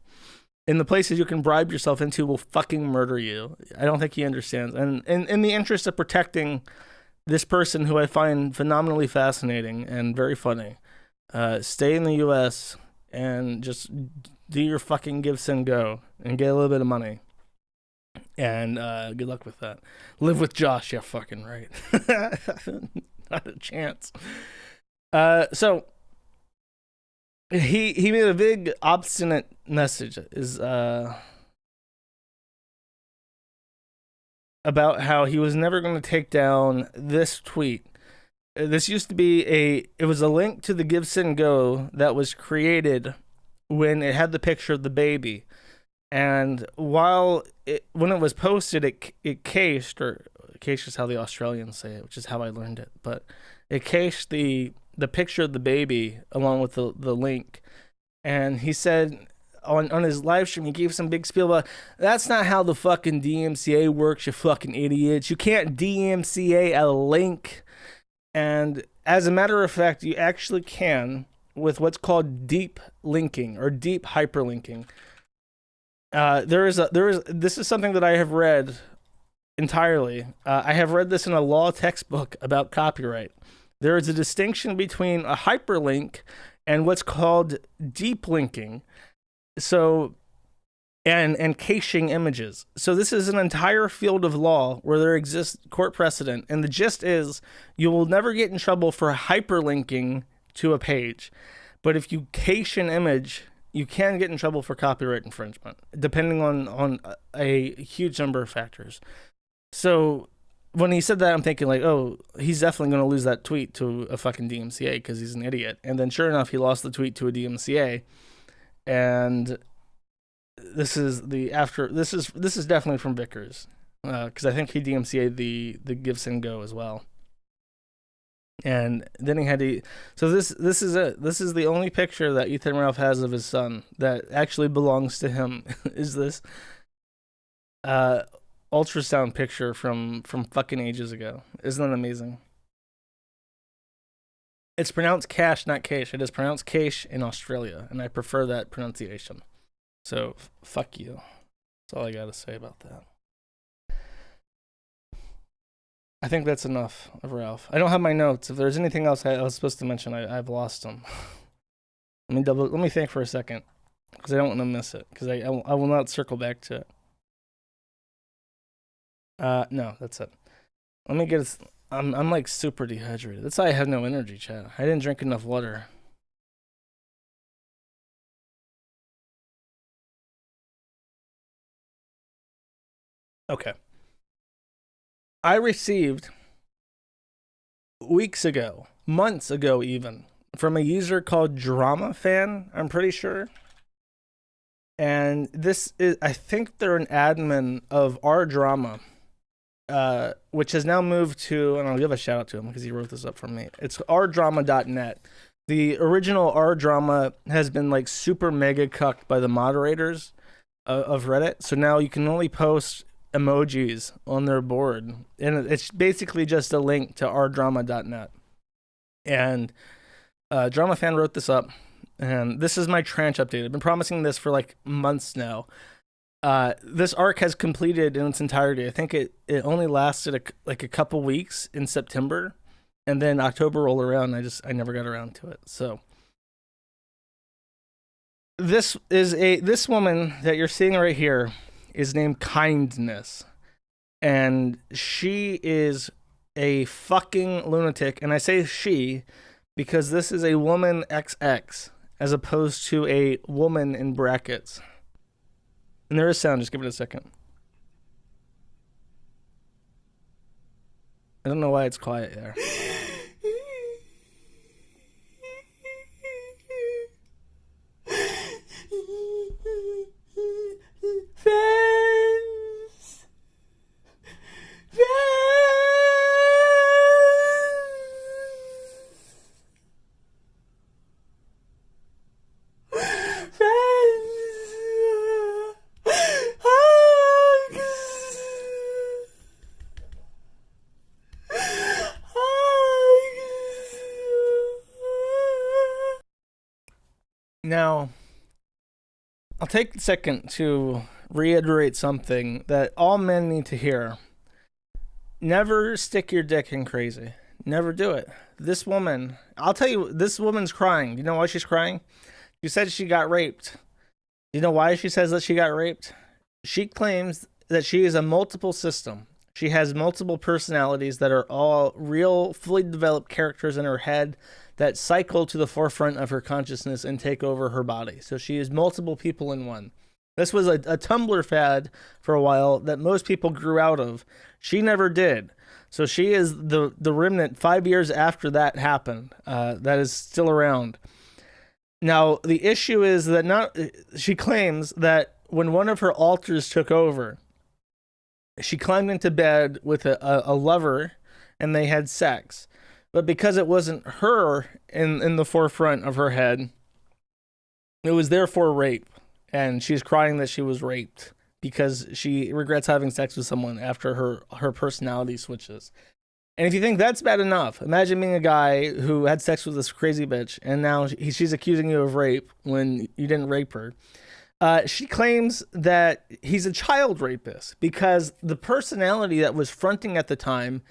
And the places you can bribe yourself into will fucking murder you. I don't think he understands. And in the interest of protecting this person who I find phenomenally fascinating and very funny, stay in the U.S. and just do your fucking give, send, go and get a little bit of money. And good luck with that. Live with Josh, yeah, fucking right. Not a chance. So he made a big obstinate message is about how he was never going to take down this tweet. This used to be it was a link to the Give Send Go that was created when it had the picture of the baby. And when it was posted, it cached, or cache is how the Australians say it, which is how I learned it. But it cached the picture of the baby along with the link. And he said on his live stream, he gave some big spiel about, that's not how the fucking DMCA works, you fucking idiots. You can't DMCA a link. And as a matter of fact, you actually can with what's called deep linking or deep hyperlinking. This is something that I have read entirely. I have read this in a law textbook about copyright. There is a distinction between a hyperlink and what's called deep linking. So, and caching images. So this is an entire field of law where there exists court precedent. And the gist is you will never get in trouble for hyperlinking to a page. But if you cache an image, you can get in trouble for copyright infringement, depending on a huge number of factors. So when he said that, I'm thinking like, oh, he's definitely going to lose that tweet to a fucking DMCA because he's an idiot. And then sure enough, he lost the tweet to a DMCA. And this is definitely from Vickers, because I think he DMCA'd the Give Send Go as well. And then he had to. So this is it. This is the only picture that Ethan Ralph has of his son that actually belongs to him. Is this ultrasound picture from fucking ages ago? Isn't that amazing? It's pronounced cash, not cache. It is pronounced cache in Australia, and I prefer that pronunciation. So, fuck you. That's all I gotta say about that. I think that's enough of Ralph. I don't have my notes. If there's anything else I was supposed to mention, I've lost them. Let me think for a second, because I don't want to miss it, because I will not circle back to it. No, that's it. Let me get. I'm like super dehydrated. That's why I have no energy, chat. I didn't drink enough water. Okay. I received weeks ago, months ago even, from a user called Drama Fan, I'm pretty sure. And this is, I think they're an admin of our drama, which has now moved to, and I'll give a shout out to him because he wrote this up for me. It's rdrama.net. The original R Drama has been like super mega cucked by the moderators of Reddit. So now you can only post emojis on their board, and it's basically just a link to rdrama.net. And Drama Fan wrote this up, and this is my tranche update. I've been promising this for like months now. This arc has completed in its entirety. I think it only lasted a couple weeks in September, and then October rolled around. And I never got around to it. So this woman that you're seeing right here is named Kindness, and she is a fucking lunatic. And I say she because this is a woman XX as opposed to a woman in brackets. And there is sound, just give it a second. I don't know why it's quiet there. Friends. Now, I'll take a second to reiterate something that all men need to hear. Never stick your dick in crazy. Never do it. This woman, I'll tell you, this woman's crying. You know why she's crying? She said she got raped. You know why she says that she got raped? She claims that she is a multiple system. She has multiple personalities that are all real, fully developed characters in her head that cycle to the forefront of her consciousness and take over her body. So she is multiple people in one. This was a Tumblr fad for a while that most people grew out of. She never did. So she is the remnant 5 years after that happened. That is still around. Now, the issue is that she claims that when one of her alters took over, she climbed into bed with a lover and they had sex. But because it wasn't her in the forefront of her head, it was therefore rape. And she's crying that she was raped because she regrets having sex with someone after her personality switches. And if you think that's bad enough, imagine being a guy who had sex with this crazy bitch and now she's accusing you of rape when you didn't rape her. She claims that he's a child rapist because the personality that was fronting at the time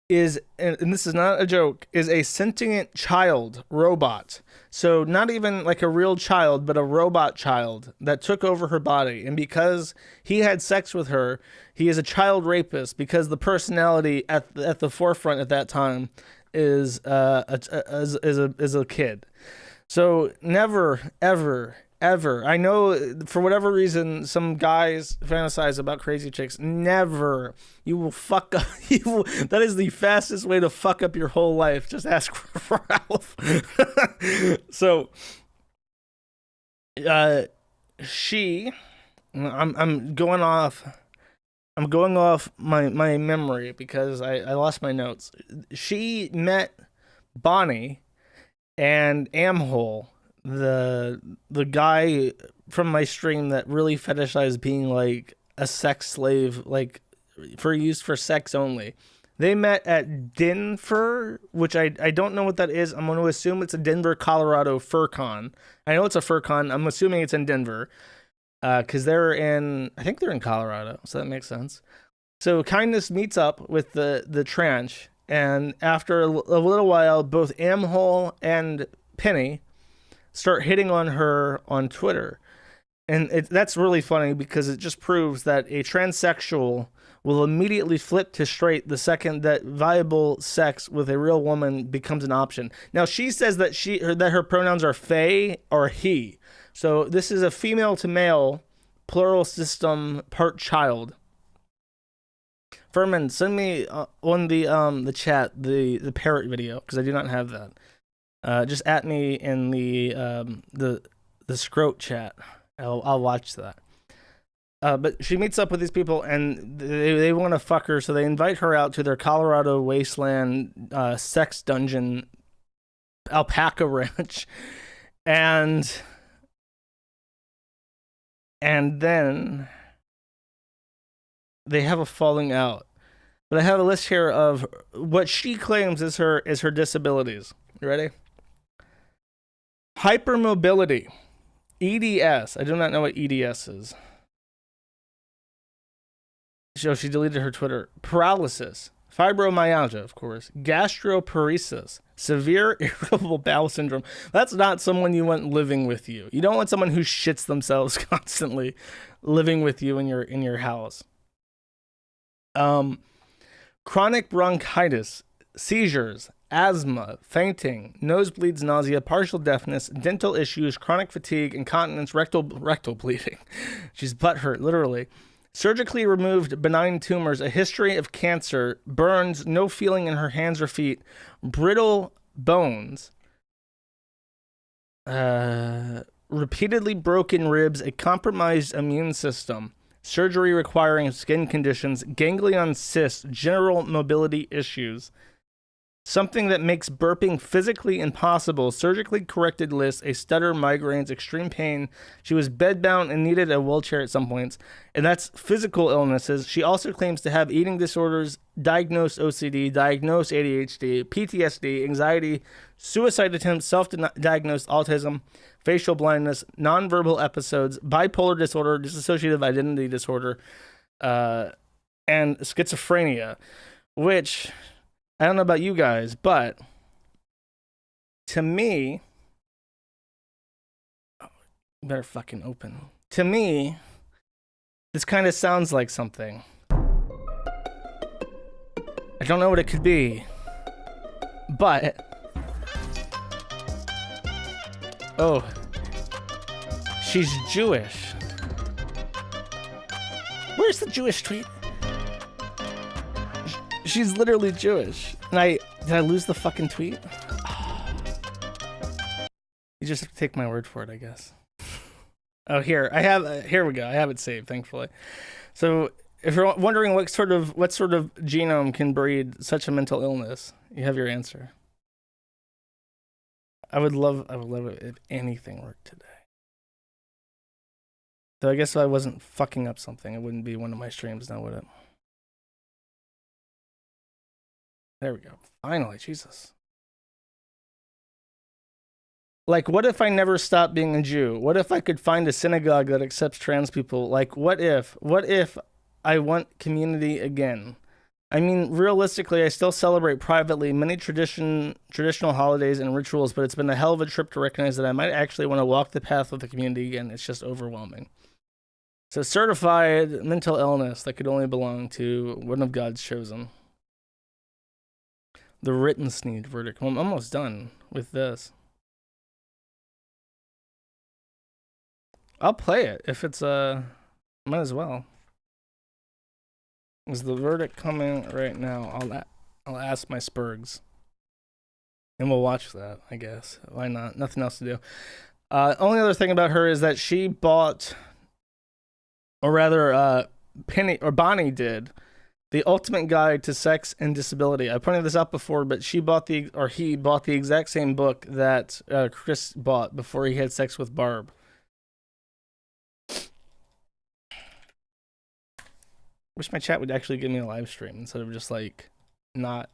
is, and this is not a joke, is a sentient child robot. So not even like a real child, but a robot child that took over her body. And because he had sex with her, he is a child rapist because the personality at the forefront at that time is a kid. So never, ever, ever. I know for whatever reason, some guys fantasize about crazy chicks. Never. You will fuck up. That is the fastest way to fuck up your whole life. Just ask for Ralph. So, I'm going off. I'm going off my memory because I lost my notes. She met Bonnie and Amhole, the guy from my stream that really fetishized being like a sex slave, like for use for sex only. They met at Denver, which I don't know what that is. I'm going to assume it's a Denver, Colorado FurCon. I know it's a FurCon. I'm assuming it's in Denver because I think they're in Colorado, so that makes sense. So Kindness meets up with the Tranch, and after a little while, both Amhole and Penny start hitting on her on Twitter. And that's really funny because it just proves that a transsexual will immediately flip to straight the second that viable sex with a real woman becomes an option. Now, she says that her pronouns are they or he. So this is a female to male plural system part child. Furman, send me on the chat the parrot video because I do not have that. Just at me in the scrote chat. I'll watch that. But she meets up with these people and they want to fuck her, so they invite her out to their Colorado wasteland sex dungeon alpaca ranch, and then they have a falling out. But I have a list here of what she claims is her disabilities. You ready? Hypermobility. EDS. I do not know what EDS is. So she deleted her Twitter. Paralysis. Fibromyalgia, of course. Gastroparesis. Severe irritable bowel syndrome. That's not someone you want living with you. You don't want someone who shits themselves constantly living with you in your house. Chronic bronchitis, seizures, asthma, fainting, nosebleeds, nausea, partial deafness, dental issues, chronic fatigue, incontinence, rectal bleeding. She's butthurt, literally. Surgically removed benign tumors, a history of cancer, burns, no feeling in her hands or feet, brittle bones, repeatedly broken ribs, a compromised immune system, surgery requiring skin conditions, ganglion cysts, general mobility issues, something that makes burping physically impossible, surgically corrected lists, a stutter, migraines, extreme pain. She was bedbound and needed a wheelchair at some points. And that's physical illnesses. She also claims to have eating disorders, diagnosed OCD, diagnosed ADHD, PTSD, anxiety, suicide attempts, self-diagnosed autism, facial blindness, nonverbal episodes, bipolar disorder, dissociative identity disorder, and schizophrenia, which I don't know about you guys, but to me, better fucking open. To me, this kind of sounds like something. I don't know what it could be, but oh, she's Jewish. Where's the Jewish tweet? She's literally Jewish. And did I lose the fucking tweet? You just have to take my word for it, I guess. Oh, here we go. I have it saved, thankfully. So if you're wondering what sort of genome can breed such a mental illness, you have your answer. I would love it if anything worked today. So I guess if I wasn't fucking up something, it wouldn't be one of my streams now, would it? There we go. Finally, Jesus. Like, what if I never stopped being a Jew? What if I could find a synagogue that accepts trans people? Like, what if I want community again? I mean, realistically, I still celebrate privately many traditional holidays and rituals, but it's been a hell of a trip to recognize that I might actually want to walk the path with the community again. It's just overwhelming. So, certified mental illness that could only belong to one of God's chosen. The Rittenstein verdict. Well, I'm almost done with this. I'll play it if it's might as well. Is the verdict coming right now? I'll ask my Spurgs. And we'll watch that, I guess. Why not? Nothing else to do. Only other thing about her is that she bought, or rather Bonnie did, The Ultimate Guide to Sex and Disability. I pointed this out before, but he bought the exact same book that Chris bought before he had sex with Barb. Wish my chat would actually give me a live stream instead of just like not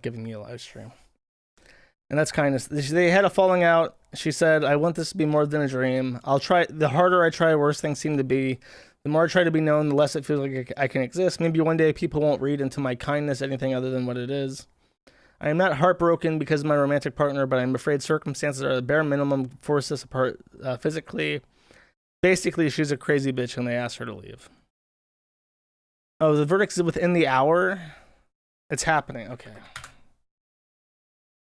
giving me a live stream. And that's kind of, they had a falling out. She said, I want this to be more than a dream. I'll try, the harder I try, worse things seem to be. The more I try to be known, the less it feels like I can exist. Maybe one day people won't read into my kindness anything other than what it is. I am not heartbroken because of my romantic partner, but I'm afraid circumstances are the bare minimum force us apart physically. Basically, she's a crazy bitch and they asked her to leave. Oh, the verdict is within the hour? It's happening. Okay.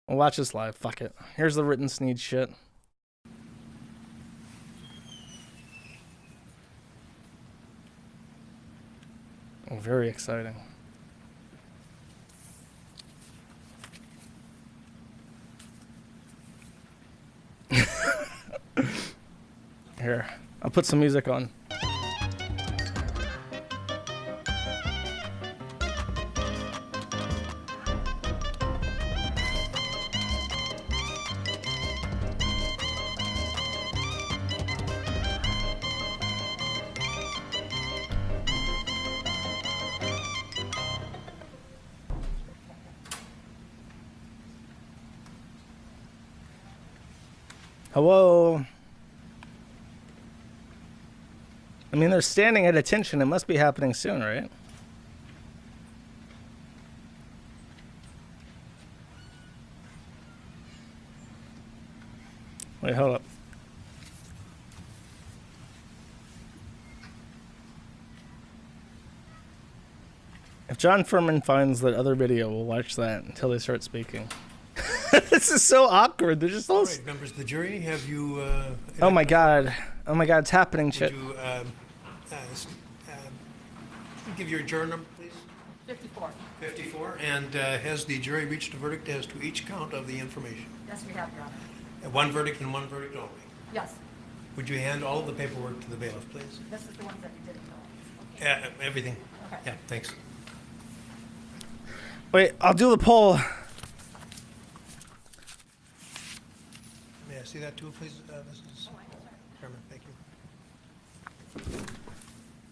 We'll watch this live. Fuck it. Here's the written Sneed shit. Oh, very exciting. Here, I'll put some music on. Hello. I mean, they're standing at attention. It must be happening soon, right? Wait, hold up. If John Furman finds that other video, we'll watch that until they start speaking. This is so awkward. They're just all... All right, members of the jury, have you... Oh my god. Oh my god, it's happening, Would shit. you give your juror number, please? 54. 54. And has the jury reached a verdict as to each count of the information? Yes, we have, Your Honor. One verdict and one verdict only. Yes, Would you hand all of the paperwork to the bailiff, please? this is the ones that you didn't know. Everything? Okay. Yeah, thanks. Wait, I'll do the poll. May I see that too, please, Mrs. Chairman? Thank you.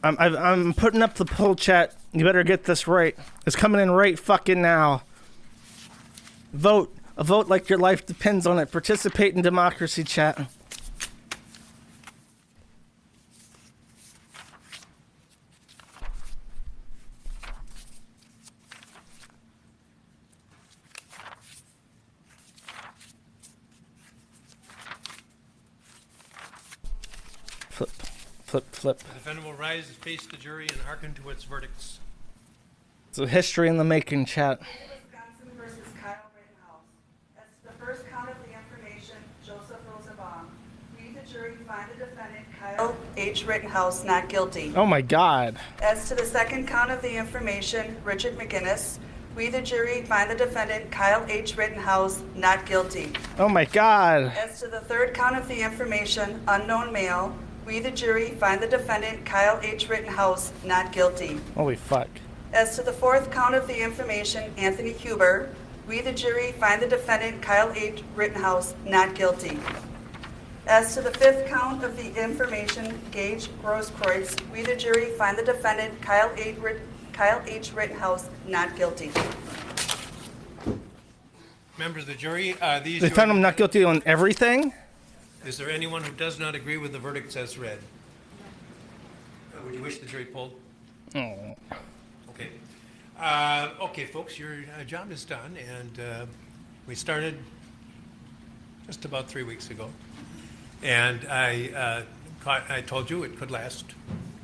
I'm putting up the poll, chat. You better get this right. It's coming in right fucking now. Vote. A vote like your life depends on it. Participate in democracy, chat. Flip, flip, flip. The defendant will rise, face the jury, and hearken to its verdicts. It's a history in the making, chat. Wisconsin versus Kyle Rittenhouse. As to the first count of the information, Joseph Rosenbaum. We, the jury, find the defendant Kyle H. Rittenhouse not guilty. Oh my god. As to the second count of the information, Richard McGinnis. We, the jury, find the defendant Kyle H. Rittenhouse not guilty. Oh my god. As to the third count of the information, unknown male. We, the jury, find the defendant Kyle H. Rittenhouse not guilty. Holy fuck. As to the fourth count of the information, Anthony Huber, we, the jury, find the defendant Kyle H. Rittenhouse not guilty. As to the fifth count of the information, Gage Grosskreutz, we, the jury, find the defendant Kyle H. Rittenhouse not guilty. Members of the jury, these... They found him not guilty on everything? Is there anyone who does not agree with the verdicts as read? Would you wish the jury polled? Oh. Okay. Okay, folks, your job is done, and we started just about 3 weeks ago. And I told you it could last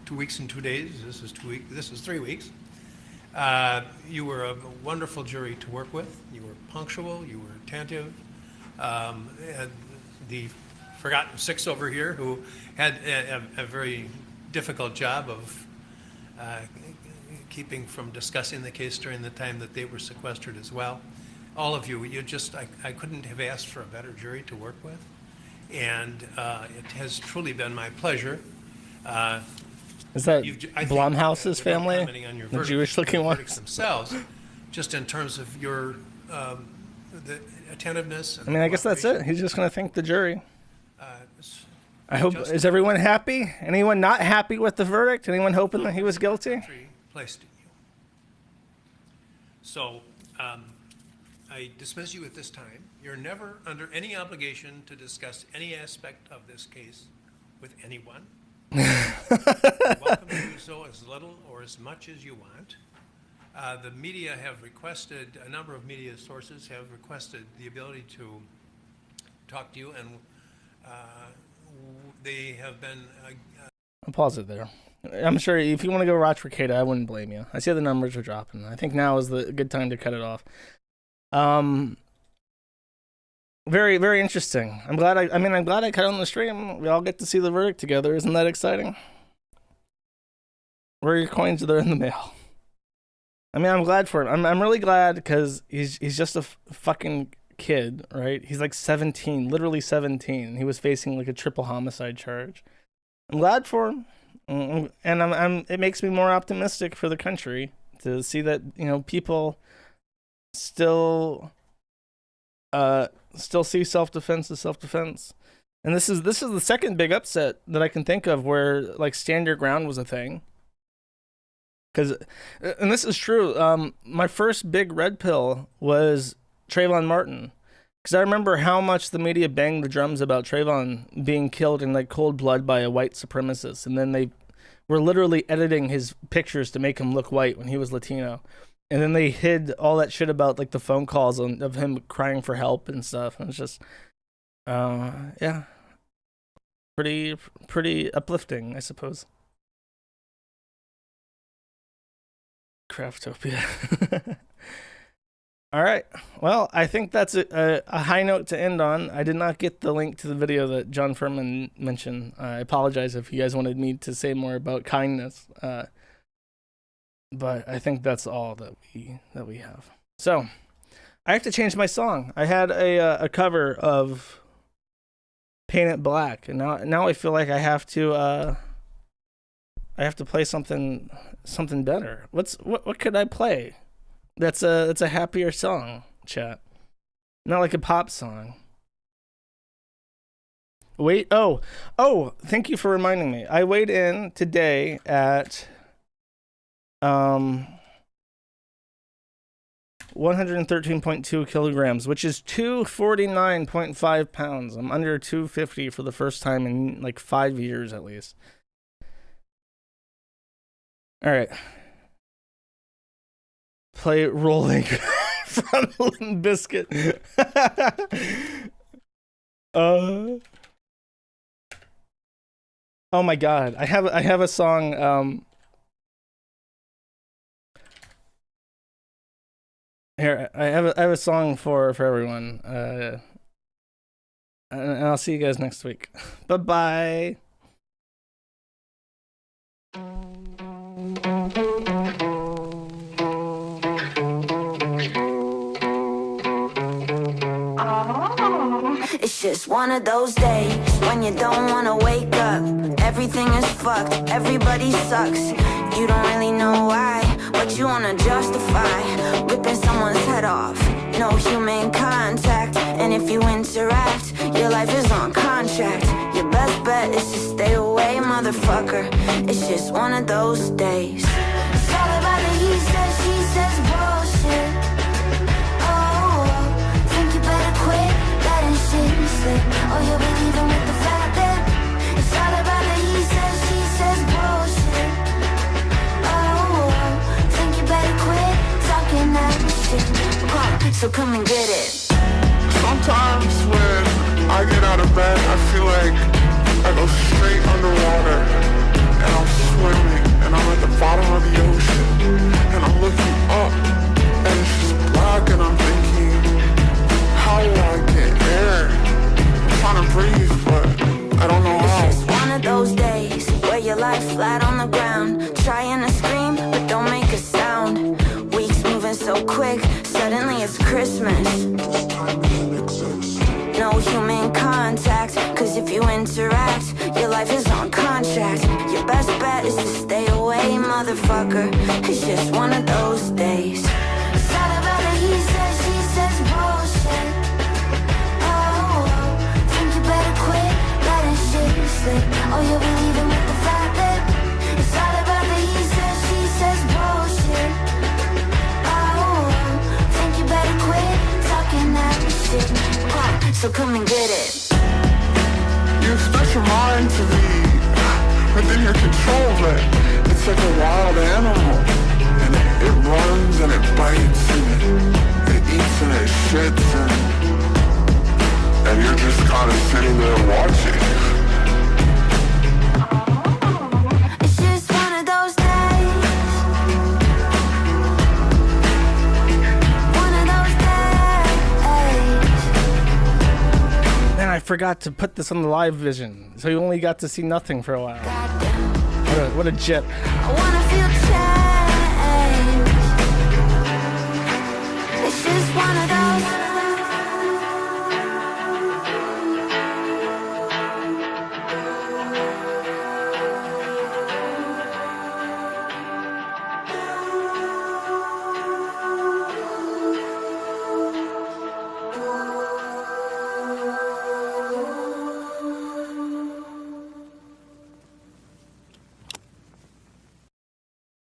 2 weeks and 2 days. This is 2 weeks. This is 3 weeks. You were a wonderful jury to work with. You were punctual. You were attentive. And the forgotten six over here who had a very difficult job of keeping from discussing the case during the time that they were sequestered as well. All of you, I couldn't have asked for a better jury to work with. And it has truly been my pleasure. Is that I think, Blumhouse's without family? commenting on your The verdict, Jewish-looking the verdicts ones? themselves, just in terms of your the attentiveness. I mean, I guess that's it. He's just going to thank the jury. It's I hope, Just- is everyone happy? Anyone not happy with the verdict? Anyone hoping that he was guilty? placed in you. So I dismiss you at this time. You're never under any obligation to discuss any aspect of this case with anyone. You're welcome to do so as little or as much as you want. The media have requested, a number of media sources have requested the ability to talk to you, and they have been I'll pause it there. I'm sure if you want to go Rochford Cata, I wouldn't blame you. I see the numbers are dropping. I think now is the good time to cut it off. Very, very interesting. I'm glad I'm glad I cut on the stream. We all get to see the verdict together. Isn't that exciting? Where are your coins? They're in the mail. I mean, I'm glad for him. I'm really glad because he's just a fucking kid, right? He's like 17, literally 17. He was facing like a triple homicide charge. I'm glad for him, and it makes me more optimistic for the country to see that, you know, people still see self-defense as self-defense. And this is the second big upset that I can think of where like stand your ground was a thing. And this is true. My first big red pill was Trayvon Martin. Because I remember how much the media banged the drums about Trayvon being killed in like cold blood by a white supremacist. And then they were literally editing his pictures to make him look white when he was Latino. And then they hid all that shit about like the phone calls of him crying for help and stuff. And it's just, yeah, pretty uplifting, I suppose. Craftopia. All right. Well, I think that's a high note to end on. I did not get the link to the video that John Furman mentioned. I apologize if you guys wanted me to say more about kindness. But I think that's all that we have. So, I have to change my song. I had a cover of Paint It Black, and now I feel like I have to play something better. What could I play? That's a happier song, chat. Not like a pop song. Wait, oh, thank you for reminding me. I weighed in today at 113.2 kilograms, which is 249.5 pounds. I'm under 250 for the first time in like 5 years at least. All right. Play Rolling from Limp Bizkit. Oh my god. I have a song here. I have a song for everyone. And I'll see you guys next week. Bye-bye. It's just one of those days when you don't wanna wake up. Everything is fucked, everybody sucks. You don't really know why, but you wanna justify ripping someone's head off. No human contact, and if you interact, your life is on contract. Your best bet is to stay away, motherfucker. It's just one of those days. It's all about the he says, she says bullshit. Think you better quit letting shit slip, or you'll be leaving with the fact that it's all about the he says, she says bullshit. Think you better quit talking that shit. So come and get it. Sometimes when I get out of bed, I feel like I go straight underwater, and I'm swimming, and I'm at the bottom of the ocean, and I'm looking up, and it's just black, and I'm thinking, how do I get air? I'm trying to breathe, but I don't know how. It's just one of those days where you lie flat on the ground, trying to scream, but don't make a sound. Weeks moving so quick, suddenly it's Christmas. No human contact, cause if you interact, your life is on contract. Your best bet is to stay away, motherfucker. It's just one of those days. It's all about the he says, she says bullshit. Think you better quit letting shit slip, or you'll be leaving with the fact that it's all about the he says, she says bullshit. Think so come and get it. You express your mind to me, but then you're controlled it. It's like a wild animal, and it runs and it bites and it eats and it shits and you're just kind of sitting there watching. It's just one of those days. One of those days. Man, I forgot to put this on the live vision, so you only got to see nothing for a while. Goddamn. What a jet. I wanna